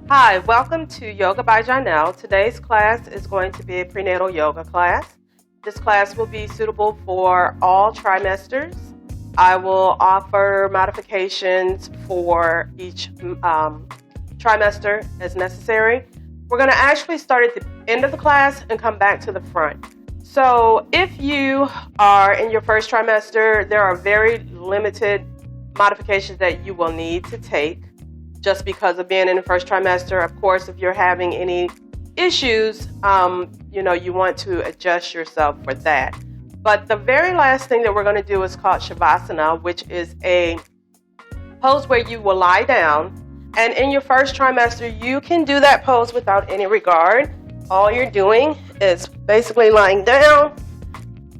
Hi, welcome to Yoga by Janelle. Today's class is going to be a prenatal yoga class. This class will be suitable for all trimesters. I will offer modifications for each trimester as necessary. We're going to actually start at the end of the class and come back to the front. So if you are in your first trimester, there are very limited modifications that you will need to take just because of being in the first trimester. Of course, if you're having any issues, you want to adjust yourself for that. But the very last thing that we're going to do is called Shavasana, which is a pose where you will lie down. And in your first trimester, you can do that pose without any regard. All you're doing is basically lying down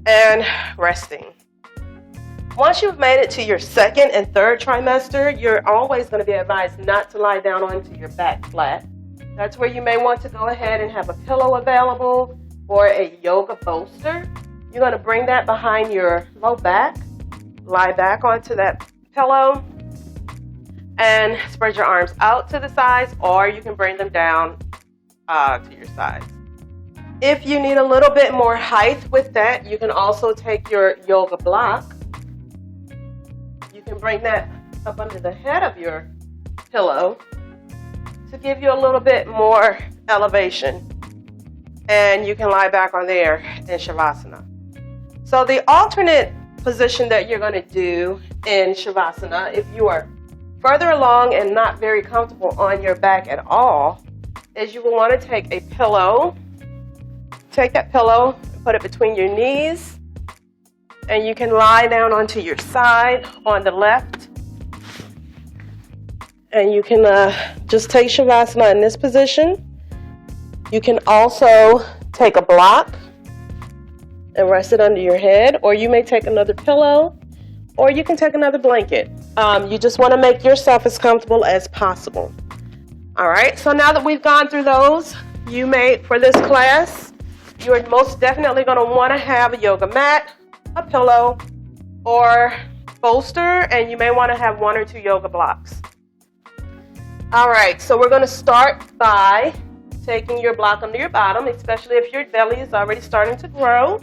and resting. Once you've made it to your second and third trimester, you're always going to be advised not to lie down onto your back flat. That's where you may want to go ahead and have a pillow available or a yoga bolster. You're going to bring that behind your low back, lie back onto that pillow, and spread your arms out to the sides, or you can bring them down to your sides. If you need a little bit more height with that, you can also take your yoga block. You can bring that up under the head of your pillow to give you a little bit more elevation. And you can lie back on there in Shavasana. So the alternate position that you're going to do in Shavasana, if you are further along and not very comfortable on your back at all, is you will want to take a pillow. Take that pillow and put it between your knees. And you can lie down onto your side on the left. And you can just take Shavasana in this position. You can also take a block and rest it under your head. Or you may take another pillow. Or you can take another blanket. You just want to make yourself as comfortable as possible. All right, so now that we've gone through those, for this class, you are most definitely going to want to have a yoga mat, a pillow, or bolster, and you may want to have 1 or 2 yoga blocks. All right, so we're going to start by taking your block under your bottom, especially if your belly is already starting to grow.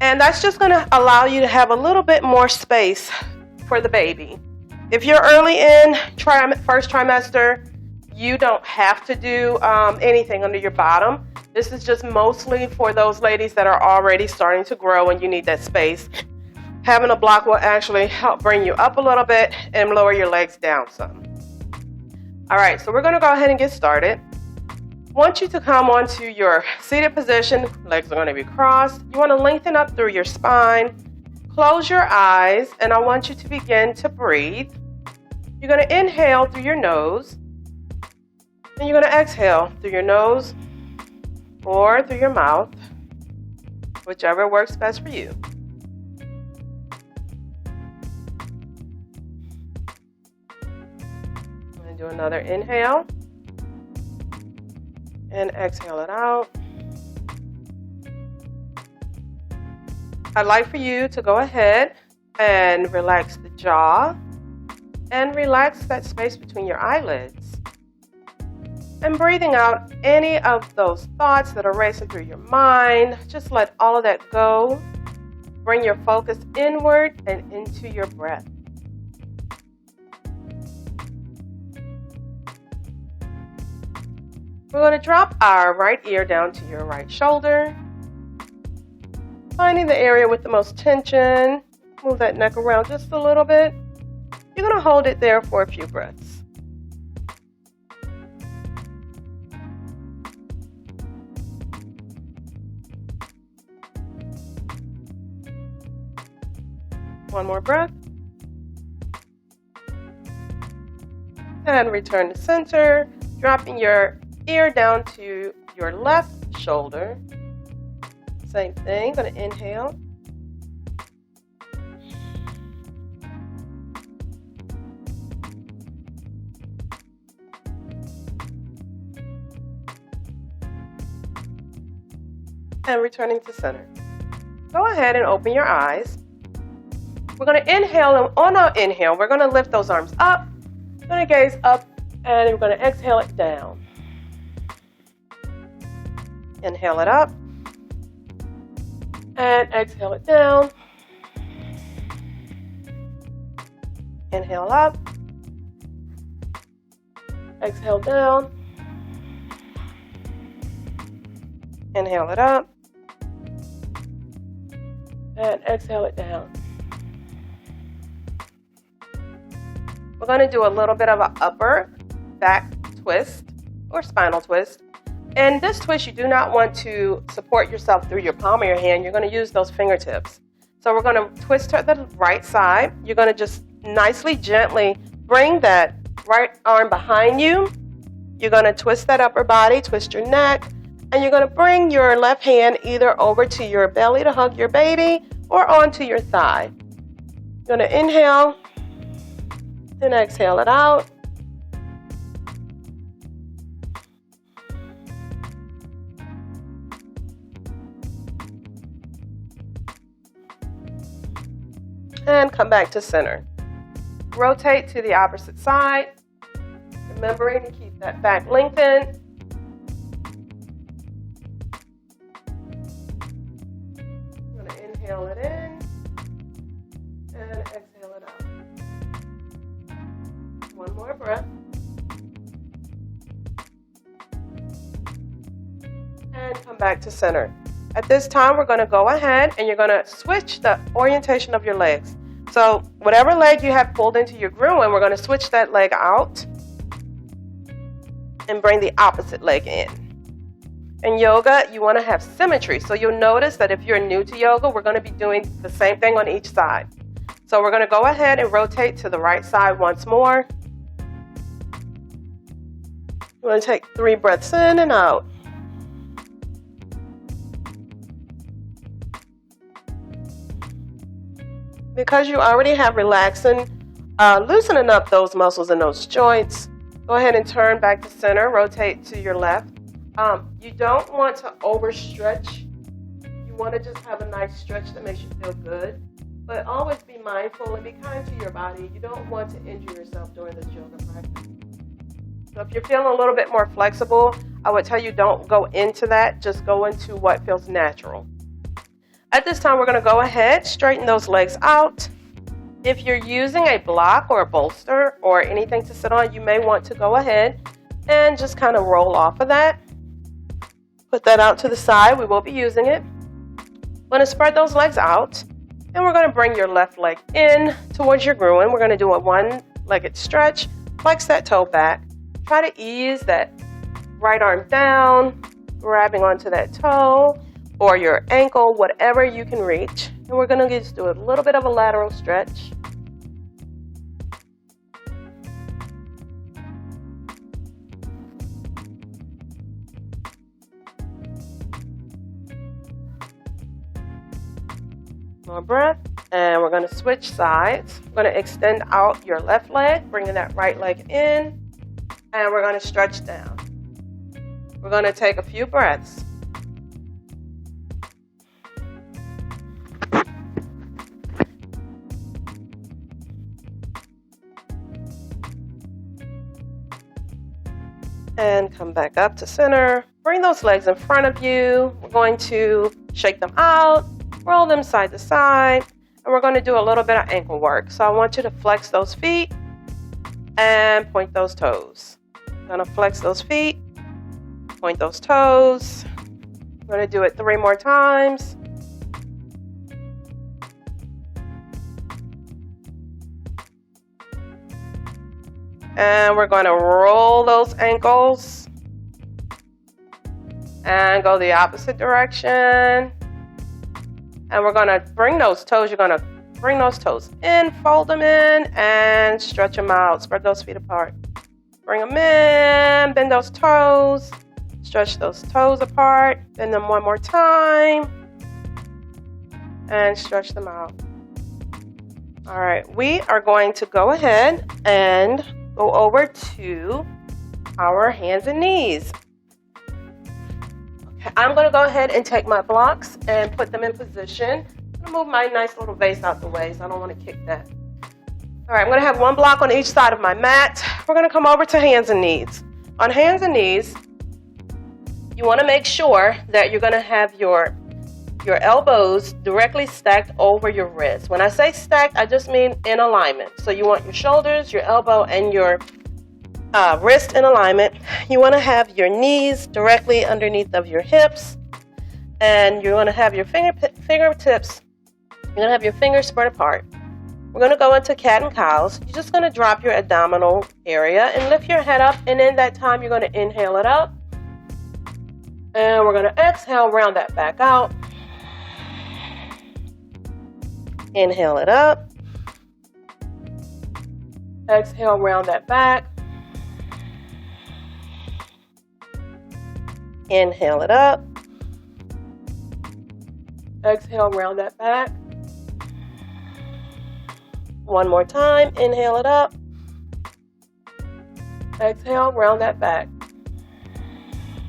And that's just going to allow you to have a little bit more space for the baby. If you're early in first trimester, you don't have to do anything under your bottom. This is just mostly for those ladies that are already starting to grow and you need that space. Having a block will actually help bring you up a little bit and lower your legs down some. All right, so we're going to go ahead and get started. I want you to come onto your seated position. Legs are going to be crossed. You want to lengthen up through your spine. Close your eyes, and I want you to begin to breathe. You're going to inhale through your nose, and you're going to exhale through your nose or through your mouth, whichever works best for you. I'm going to do another inhale and exhale it out. I'd like for you to go ahead and relax the jaw and relax that space between your eyelids. And breathing out any of those thoughts that are racing through your mind, just let all of that go. Bring your focus inward and into your breath. We're going to drop our right ear down to your right shoulder. Finding the area with the most tension. Move that neck around just a little bit. You're going to hold it there for a few breaths. One more breath. And return to center, dropping your ear down to your left shoulder. Same thing, going to inhale. And returning to center. Go ahead and open your eyes. We're going to inhale, and on our inhale, we're going to lift those arms up. We're going to gaze up And we're going to exhale it down. Inhale it up. And exhale it down. Inhale up. Exhale down. Inhale it up. And exhale it down. We're going to do a little bit of an upper back twist or spinal twist. And this twist, you do not want to support yourself through your palm of your hand. You're going to use those fingertips. So we're going to twist to the right side. You're going to just nicely, gently bring that right arm behind you. You're going to twist that upper body, twist your neck, and you're going to bring your left hand either over to your belly to hug your baby or onto your thigh. You're going to inhale, then exhale it out. And come back to center. Rotate to the opposite side, remembering to keep that back lengthened. I'm going to inhale it in and exhale it out. One more breath. And come back to center. At this time, we're going to go ahead and you're going to switch the orientation of your legs. So whatever leg you have pulled into your groin, we're going to switch that leg out and bring the opposite leg in. In yoga, you want to have symmetry. So you'll notice that if you're new to yoga, we're going to be doing the same thing on each side. So we're going to go ahead and rotate to the right side once more. We're going to take 3 breaths in and out. Because you already have relaxing, loosening up those muscles and those joints, go ahead and turn back to center, rotate to your left. You don't want to overstretch. You want to just have a nice stretch that makes you feel good. But always be mindful and be kind to your body. You don't want to injure yourself during this yoga practice. So if you're feeling a little bit more flexible, I would tell you don't go into that. Just go into what feels natural. At this time, we're going to go ahead, straighten those legs out. If you're using a block or a bolster or anything to sit on, you may want to go ahead and just kind of roll off of that. Put that out to the side. We will be using it. We're going to spread those legs out, and we're going to bring your left leg in towards your groin. We're going to do a one-legged stretch. Flex that toe back. Try to ease that right arm down, grabbing onto that toe or your ankle, whatever you can reach. And we're going to just do a little bit of a lateral stretch. More breath. And we're going to switch sides. We're going to extend out your left leg, bringing that right leg in. And we're going to stretch down. We're going to take a few breaths. And come back up to center. Bring those legs in front of you. We're going to shake them out, roll them side to side, and we're going to do a little bit of ankle work. So I want you to flex those feet and point those toes. I'm going to flex those feet, point those toes. I'm going to do it 3 more times. And we're going to roll those ankles and go the opposite direction. And we're going to bring those toes. You're going to bring those toes in, fold them in, and stretch them out. Spread those feet apart. Bring them in, bend those toes, stretch those toes apart, bend them one more time, and stretch them out. All right, we are going to go ahead and go over to our hands and knees. Okay, I'm going to go ahead and take my blocks and put them in position. I'm going to move my nice little vase out the way, so I don't want to kick that. All right, I'm going to have one block on each side of my mat. We're going to come over to hands and knees. On hands and knees, you want to make sure that you're going to have your elbows directly stacked over your wrists. When I say stacked, I just mean in alignment. So you want your shoulders, your elbow, and your wrist in alignment. You want to have your knees directly underneath of your hips, and you want to have your fingertips. You're going to have your fingers spread apart. We're going to go into cat and cows. You're just going to drop your abdominal area and lift your head up, and in that time, you're going to inhale it up. And we're going to exhale, round that back out. Inhale it up. Exhale, round that back. Inhale it up. Exhale, round that back. One more time. Inhale it up. Exhale, round that back.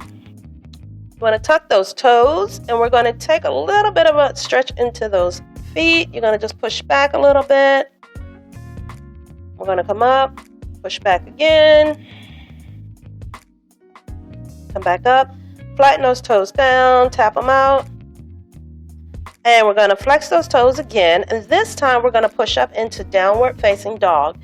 You want to tuck those toes, and we're going to take a little bit of a stretch into those feet. You're going to just push back a little bit. We're going to come up, push back again. Come back up. Flatten those toes down, tap them out. And we're going to flex those toes again. And this time we're going to push up into downward facing dog.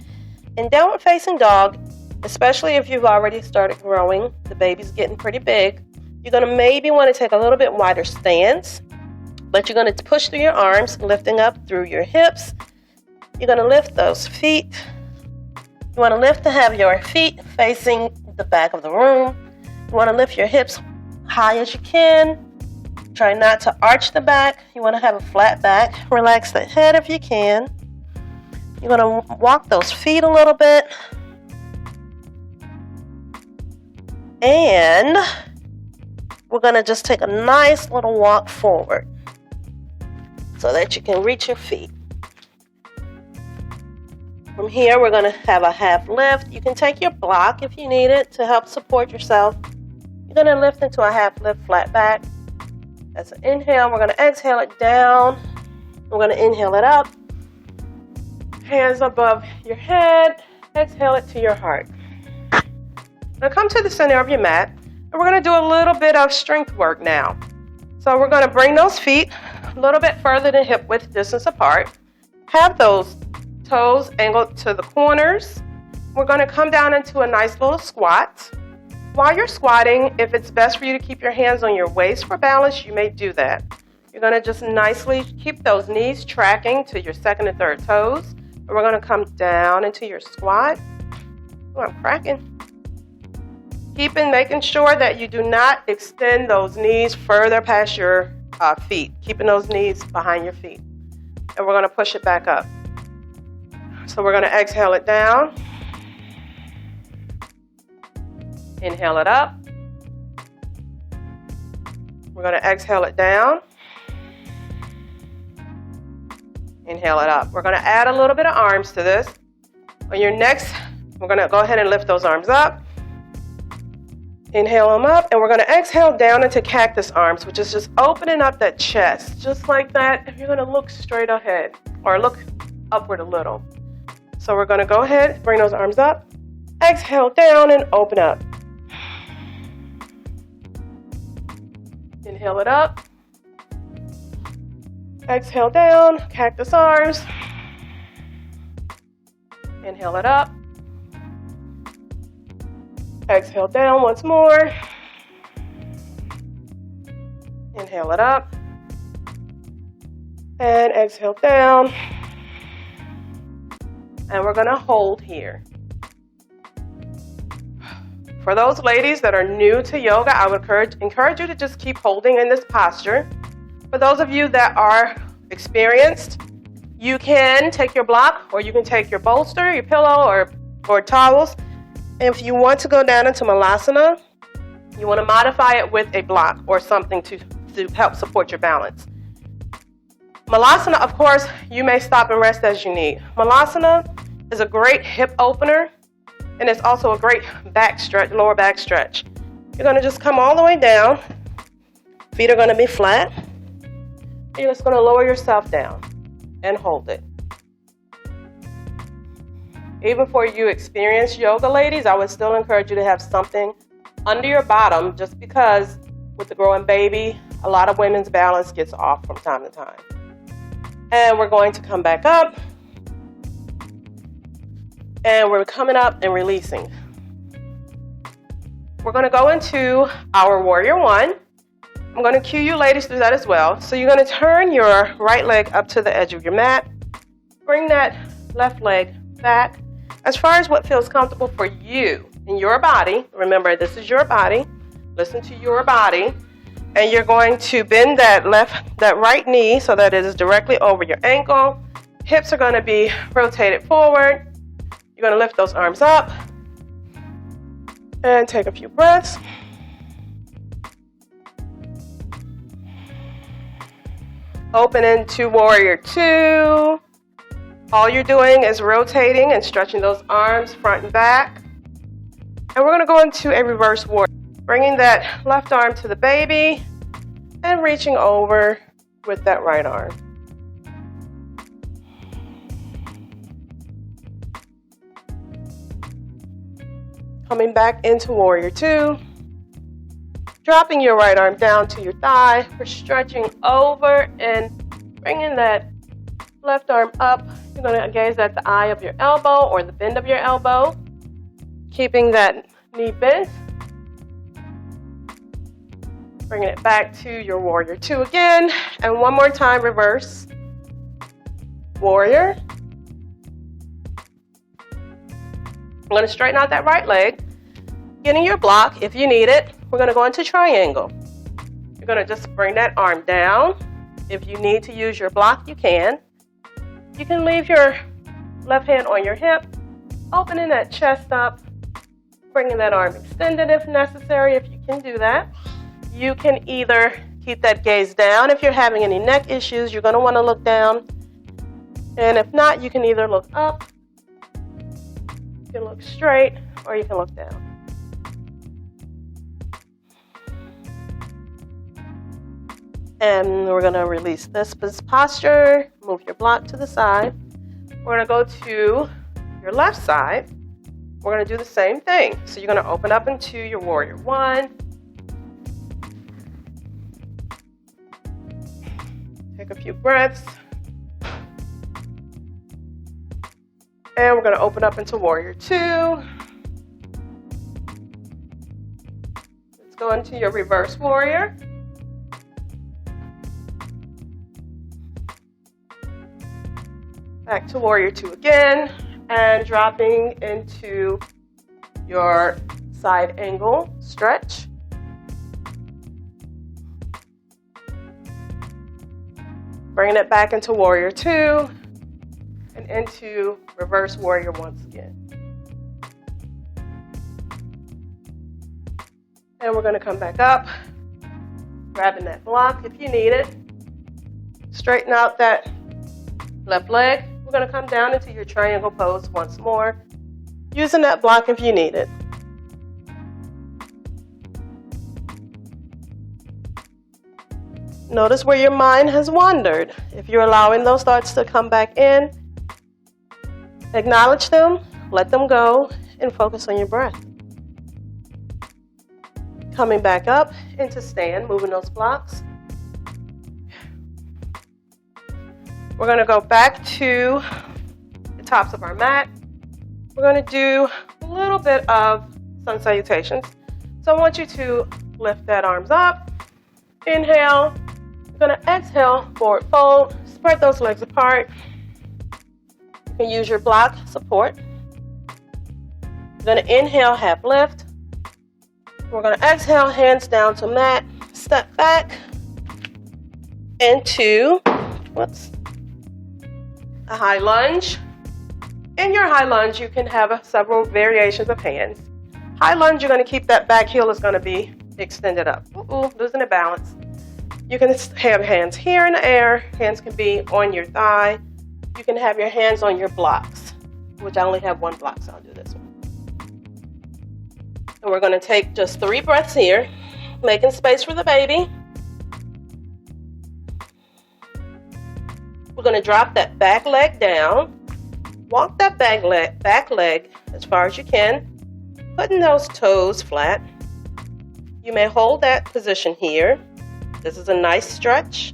In downward facing dog, especially if you've already started growing, the baby's getting pretty big, you're going to maybe want to take a little bit wider stance. But you're going to push through your arms, lifting up through your hips. You're going to lift those feet. You want to lift to have your feet facing the back of the room. You want to lift your hips high as you can. Try not to arch the back. You want to have a flat back. Relax the head if you can. You're going to walk those feet a little bit. And we're going to just take a nice little walk forward so that you can reach your feet. From here, we're going to have a half lift. You can take your block if you need it to help support yourself. You're going to lift into a half lift, flat back. That's an inhale. We're going to exhale it down. We're going to inhale it up. Hands above your head. Exhale it to your heart. Now come to the center of your mat, and we're going to do a little bit of strength work now. So we're going to bring those feet a little bit further than hip width distance apart. Have those toes angled to the corners. We're going to come down into a nice little squat. While you're squatting, if it's best for you to keep your hands on your waist for balance, you may do that. You're going to just nicely keep those knees tracking to your second and third toes. And we're going to come down into your squat. Oh, I'm cracking. Making sure that you do not extend those knees further past your feet. Keeping those knees behind your feet. And we're going to push it back up. So we're going to exhale it down. Inhale it up. We're going to exhale it down. Inhale it up. We're going to add a little bit of arms to this. On your next, we're going to go ahead and lift those arms up. Inhale them up, and we're going to exhale down into cactus arms, which is just opening up that chest, just like that. If you're going to look straight ahead or look upward a little. So we're going to go ahead, bring those arms up, exhale down and open up. Inhale it up. Exhale down, cactus arms. Inhale it up. Exhale down once more. Inhale it up. And exhale down. And we're going to hold here. For those ladies that are new to yoga, I would encourage you to just keep holding in this posture. For those of you that are experienced, you can take your block, or you can take your bolster, your pillow, or towels. If you want to go down into Malasana, you want to modify it with a block or something to help support your balance. Malasana, of course, you may stop and rest as you need. Malasana is a great hip opener, and it's also a great back stretch, lower back stretch. You're going to just come all the way down. Feet are going to be flat. You're just going to lower yourself down and hold it. Even for you experienced yoga ladies, I would still encourage you to have something under your bottom, just because with the growing baby, a lot of women's balance gets off from time to time. And we're going to come back up. And we're coming up and releasing. We're going to go into our warrior one. I'm going to cue you ladies through that as well. So you're going to turn your right leg up to the edge of your mat. Bring that left leg back as far as what feels comfortable for you in your body. Remember, this is your body. Listen to your body. And you're going to bend that right knee so that it is directly over your ankle. Hips are going to be rotated forward. You're going to lift those arms up and take a few breaths. Open into warrior two. All you're doing is rotating and stretching those arms front and back. And we're going to go into a reverse warrior. Bringing that left arm to the baby and reaching over with that right arm. Coming back into warrior two. Dropping your right arm down to your thigh. We're stretching over and bringing that left arm up. You're going to gaze at the eye of your elbow or the bend of your elbow. Keeping that knee bent. Bringing it back to your warrior two again. And one more time, reverse. Warrior. I'm going to straighten out that right leg. Getting your block if you need it. We're going to go into triangle. You're going to just bring that arm down. If you need to use your block, you can. You can leave your left hand on your hip, opening that chest up, bringing that arm extended if necessary, if you can do that. You can either keep that gaze down. If you're having any neck issues, you're going to want to look down. And if not, you can either look up, you can look straight, or you can look down. And we're going to release this posture. Move your block to the side. We're going to go to your left side. We're going to do the same thing. So you're going to open up into your warrior one. Take a few breaths. And we're going to open up into warrior two. Let's go into your reverse warrior. Back to warrior two again, and dropping into your side angle stretch. Bringing it back into warrior two and into reverse warrior once again. And we're going to come back up, grabbing that block if you need it. Straighten out that left leg. We're going to come down into your triangle pose once more, using that block if you need it. Notice where your mind has wandered. If you're allowing those thoughts to come back in, acknowledge them, let them go, and focus on your breath. Coming back up into stand, moving those blocks. We're going to go back to the tops of our mat. We're going to do a little bit of sun salutations. So I want you to lift that arms up. Inhale. You're going to exhale, forward fold. Spread those legs apart. You can use your block support. You're going to inhale, half lift. We're going to exhale, hands down to mat. Step back into, a high lunge. In your high lunge, you can have several variations of hands. High lunge, you're going to keep that back heel is going to be extended up. Losing the balance. You can have hands here in the air. Hands can be on your thigh. You can have your hands on your blocks, which I only have one block, so I'll do this one. And we're going to take just 3 breaths here, making space for the baby. We're going to drop that back leg down. Walk that back leg as far as you can, putting those toes flat. You may hold that position here. This is a nice stretch.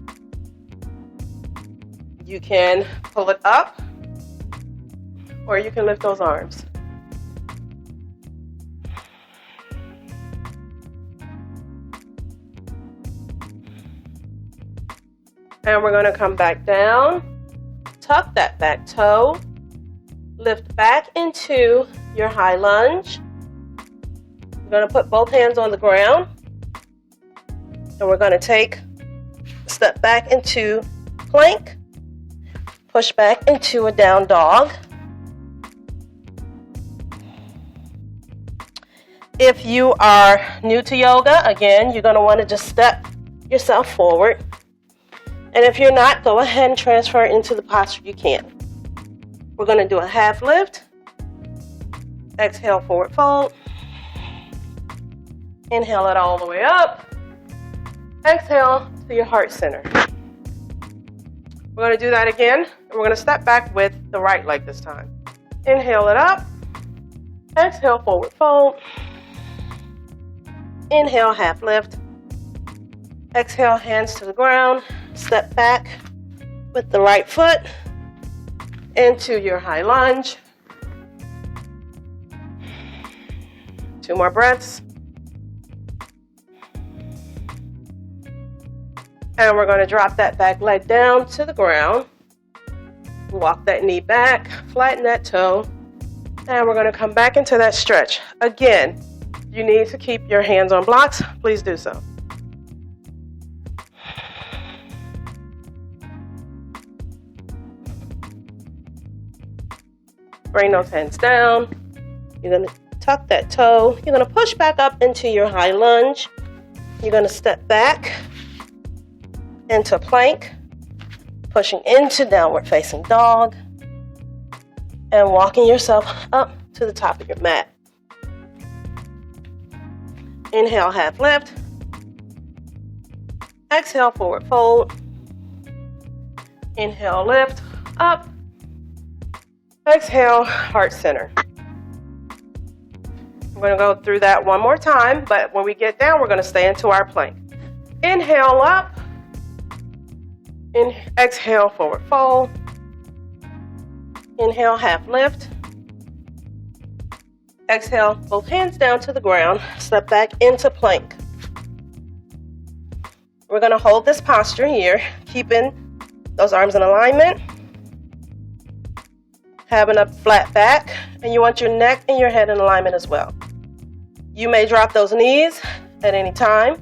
You can pull it up, or you can lift those arms. And we're going to come back down, tuck that back toe, lift back into your high lunge. We're going to put both hands on the ground, and we're going to take a step back into plank, push back into a down dog. If you are new to yoga, again, you're going to want to just step yourself forward. And if you're not, go ahead and transfer into the posture you can. We're going to do a half lift. Exhale, forward fold. Inhale it all the way up. Exhale to your heart center. We're going to do that again. And we're going to step back with the right leg this time. Inhale it up. Exhale, forward fold. Inhale, half lift. Exhale, hands to the ground. Step back with the right foot into your high lunge. 2 more breaths. And we're going to drop that back leg down to the ground. Walk that knee back, flatten that toe, and we're going to come back into that stretch. Again, you need to keep your hands on blocks. Please do so. Bring those hands down. You're going to tuck that toe. You're going to push back up into your high lunge. You're going to step back into plank, pushing into downward facing dog, and walking yourself up to the top of your mat. Inhale, half lift. Exhale, forward fold. Inhale, lift, up. Exhale, heart center. I'm going to go through that one more time, but when we get down, we're going to stay into our plank. Inhale, up. Exhale, forward fold. Inhale, half lift. Exhale, both hands down to the ground. Step back into plank. We're going to hold this posture here, keeping those arms in alignment. Having a flat back, and you want your neck and your head in alignment as well. You may drop those knees at any time.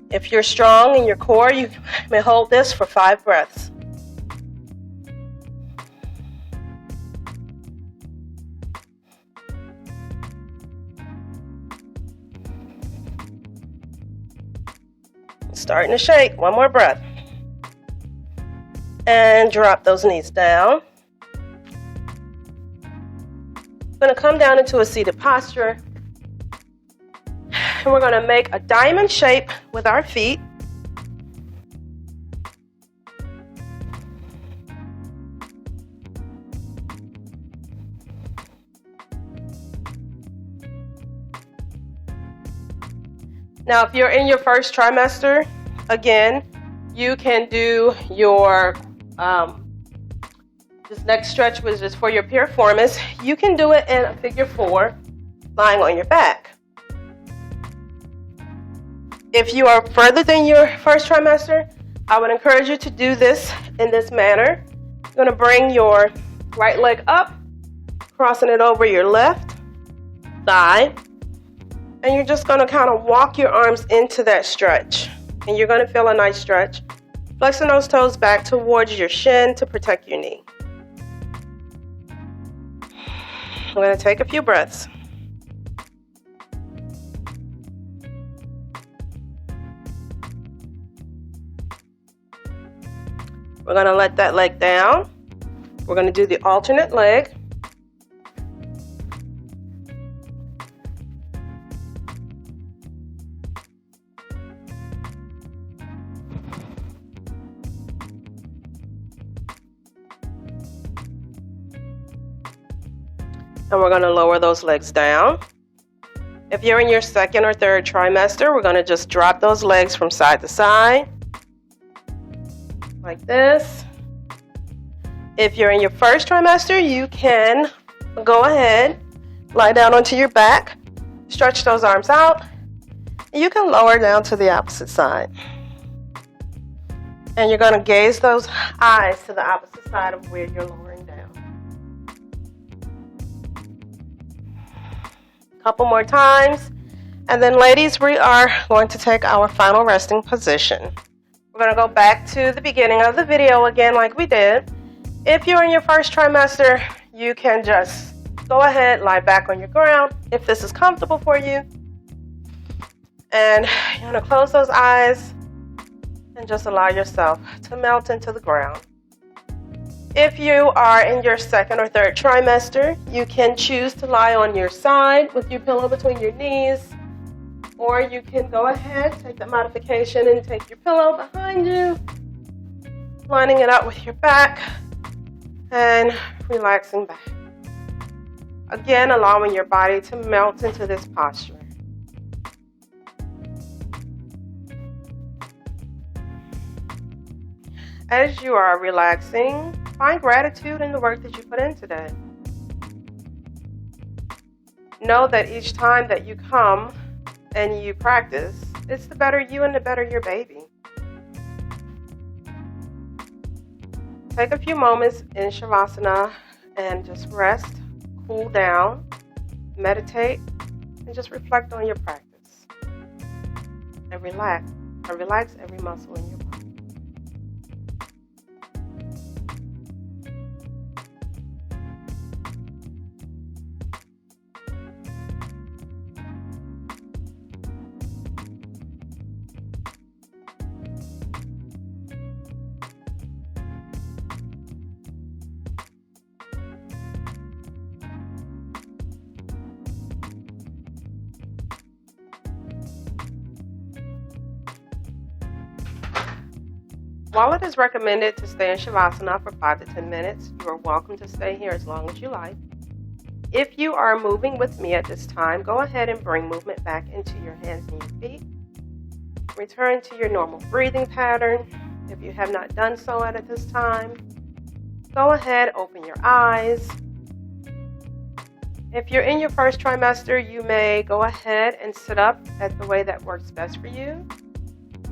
If you're strong in your core, you may hold this for 5 breaths. Starting to shake. 1 more breath. And drop those knees down. We're going to come down into a seated posture. And we're going to make a diamond shape with our feet. Now, if you're in your first trimester, again, you can do your this next stretch, which is for your piriformis. You can do it in a figure 4, lying on your back. If you are further than your first trimester, I would encourage you to do this in this manner. You're going to bring your right leg up, crossing it over your left thigh, and you're just going to kind of walk your arms into that stretch. And you're going to feel a nice stretch. Flexing those toes back towards your shin to protect your knee. I'm going to take a few breaths. We're going to let that leg down. We're going to do the alternate leg. And we're going to lower those legs down. If you're in your second or third trimester, we're going to just drop those legs from side to side, like this. If you're in your first trimester, you can go ahead, lie down onto your back, stretch those arms out, and you can lower down to the opposite side. And you're going to gaze those eyes to the opposite side of where you're lowering down. Couple more times, and then ladies, we are going to take our final resting position. We're going to go back to the beginning of the video again like we did. If you're in your first trimester, you can just go ahead, lie back on your ground if this is comfortable for you, and you're going to close those eyes and just allow yourself to melt into the ground. If you are in your second or third trimester, you can choose to lie on your side with your pillow between your knees, or you can go ahead, take the modification and take your pillow behind you, lining it up with your back and relaxing back. Again, allowing your body to melt into this posture. As you are relaxing, find gratitude in the work that you put in today. Know that each time that you come and you practice, it's the better you and the better your baby. Take a few moments in Shavasana and just rest, cool down, meditate, and just reflect on your practice. And relax. And relax every muscle in your body. While it is recommended to stay in Shavasana for 5 to 10 minutes, you are welcome to stay here as long as you like. If you are moving with me at this time, go ahead and bring movement back into your hands and your feet. Return to your normal breathing pattern. If you have not done so at this time, go ahead, open your eyes. If you're in your first trimester, you may go ahead and sit up at the way that works best for you.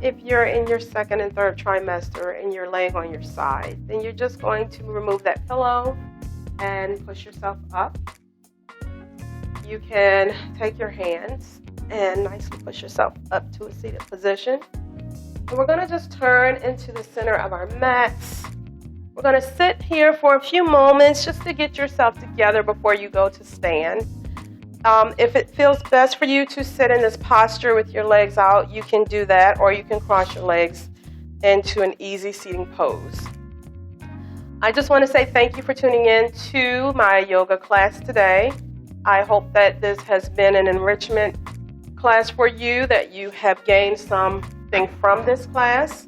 If you're in your second and third trimester and you're laying on your side, then you're just going to remove that pillow and push yourself up. You can take your hands and nicely push yourself up to a seated position. And we're going to just turn into the center of our mats. We're going to sit here for a few moments just to get yourself together before you go to stand. If it feels best for you to sit in this posture with your legs out, you can do that, or you can cross your legs into an easy seating pose. I just want to say thank you for tuning in to my yoga class today. I hope that this has been an enrichment class for you, that you have gained something from this class.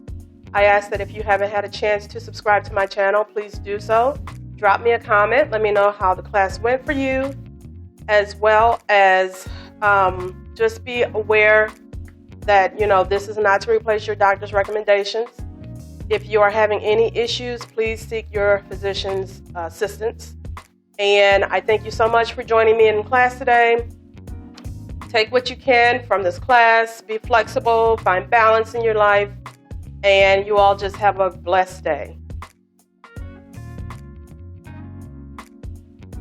I ask that if you haven't had a chance to subscribe to my channel, please do so. Drop me a comment. Let me know how the class went for you, as well as just be aware that, this is not to replace your doctor's recommendations. If you are having any issues, please seek your physician's assistance. And I thank you so much for joining me in class today. Take what you can from this class, be flexible, find balance in your life, and you all just have a blessed day.